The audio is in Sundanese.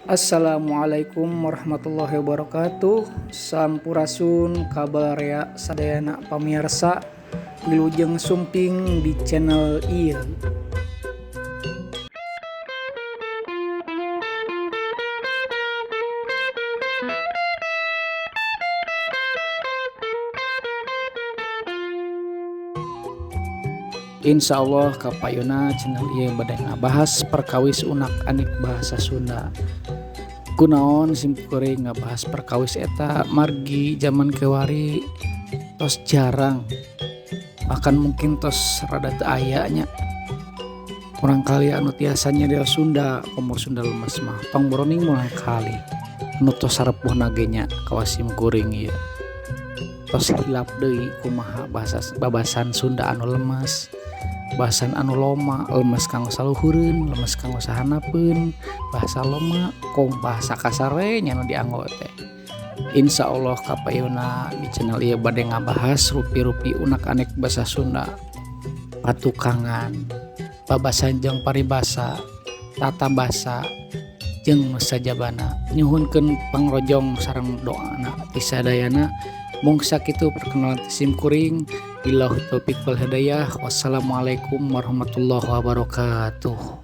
Assalamualaikum warahmatullahi wabarakatuh. Sampurasun kabarya sadayana pamirsa wilujeng sumping di channel ieu. Insya Allah kapayuna channel ieu bade ngabahas perkawis unak anik bahasa Sunda. Kunaon simkuring ngabahas perkawis eta margi zaman kewari tos jarang, bahkan mungkin tos rada teu aya nya. Urang kali anu tiasanya di Sunda, umur Sunda lemes mah tong broning mulai kali anu tos sarepuhna ge nya kawas simkuring ieu. Tos hilap deui kumaha babasan Sunda anu lemes. Bahasan anu loma lemes kanggo saluhureun, lemes kanggo sahanapeun, bahasa loma kong bahasa kasar we nya nu dianggo teh. Insya Allah kapayuna di channel ieu bade ngabahas rupi-rupi unak anek bahasa Sunda, patukangan, babasan jeung paribasa, tata basa jeung sajabana. Nyuhunkeun pangrojong sareng doana ti sadayana. Mung sakitu perkenalan simkuring. Billahi taufiq wal hidayah. Wassalamualaikum warahmatullahi wabarakatuh.